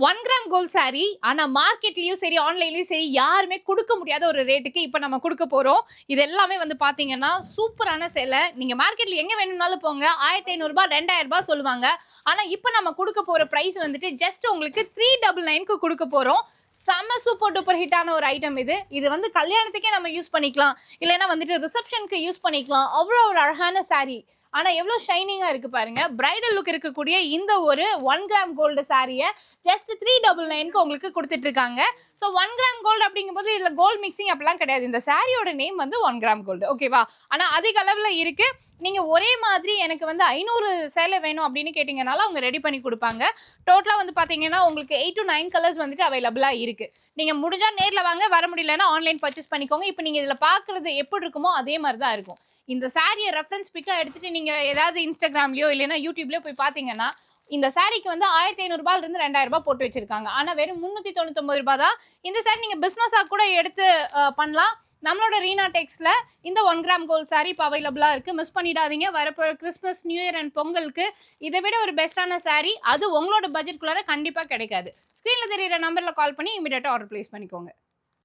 1 gram gold sorry ஆனா மார்க்கெட்லயும் சரி ஆன்லைன்லயும் சரி யாருமே கொடுக்க முடியாத ஒரு ரேட்டுக்கு இப்ப நம்ம கொடுக்க போறோம். இது எல்லாமே வந்து பாத்தீங்கன்னா சூப்பரான சேலை. நீங்க மார்க்கெட்ல எங்க வேணும்னாலும் போங்க 1500 ரூபாய் 2000 ரூபாய் சொல்லுவாங்க. ஆனா இப்ப நம்ம கொடுக்க போற பிரைஸ் வந்துட்டு ஜஸ்ட் உங்களுக்கு 399க்கு கொடுக்க போறோம். செம்ம சூப்பர் டூப்பர் ஹிட்டான ஒரு ஐட்டம் இது. இது வந்து கல்யாணத்துக்கே நம்ம யூஸ் பண்ணிக்கலாம், இல்லைன்னா வந்துட்டு ரிசப்ஷனுக்கு யூஸ் பண்ணிக்கலாம். அவ்வளோ ஒரு அழகான சாரி. ஆனா எவ்வளவு ஷைனிங்கா இருக்கு பாருங்க. பிரைடல் லுக் இருக்கக்கூடிய இந்த ஒரு 1 கிராம் கோல்டு சாரியை ஜஸ்ட் 399க்கு உங்களுக்கு கொடுத்துட்டு இருக்காங்க. ஸோ 1 கிராம் கோல்டு அப்படிங்கும்போது இதுல கோல்டு மிக்சிங் அப்படிலாம் கிடையாது. இந்த சாரியோட நேம் வந்து 1 கிராம் கோல்டு, ஓகேவா? ஆனா அதிக அளவுல இருக்கு. நீங்க ஒரே மாதிரி எனக்கு வந்து 500 சேலை வேணும் அப்படின்னு கேட்டீங்கனால அவங்க ரெடி பண்ணி கொடுப்பாங்க. டோட்டலா வந்து பாத்தீங்கன்னா உங்களுக்கு 8 to 9 கலர்ஸ் வந்துட்டு அவைலபிளா இருக்கு. நீங்க முடிஞ்சா நேர்ல வாங்க, வர முடியலன்னா ஆன்லைன் பர்ச்சேஸ் பண்ணிக்கோங்க. இப்போ நீங்க இதுல பாக்குறது எப்படி இருக்குமோ அதே மாதிரி தான் இருக்கும். இந்த சாரியை ரெஃபரன்ஸ் பிக்கா எடுத்துட்டு நீங்க ஏதாவது இன்ஸ்டாகிராம்லயோ இல்லைன்னா யூடியூப்லயோ போய் பாத்தீங்கன்னா இந்த சாரிக்கு வந்து 1500 ரூபாயில இருந்து 2000 ரூபாய் போட்டு வச்சிருக்காங்க. ஆனா வெறும் 399 ரூபாய் தான். இந்த சாரி நீங்க பிசினஸா கூட எடுத்து பண்ணலாம். நம்மளோட ரீனா டெக்ஸ்ல இந்த 1 கிராம் கோல்ட் சாரி இப்போ அவைலபிளா இருக்கு. மிஸ் பண்ணிடாதீங்க. வரப்போற கிறிஸ்மஸ், நியூ இயர் அண்ட் பொங்கலுக்கு இதை விட ஒரு பெஸ்டான சாரி அது உங்களோட பட்ஜெட்குள்ளார கண்டிப்பா கிடைக்காது. ஸ்கிரீன்ல தெரியுற நம்பர்ல கால் பண்ணி இமிடியேட்டா ஆர்டர் பிளேஸ் பண்ணிக்கோங்க.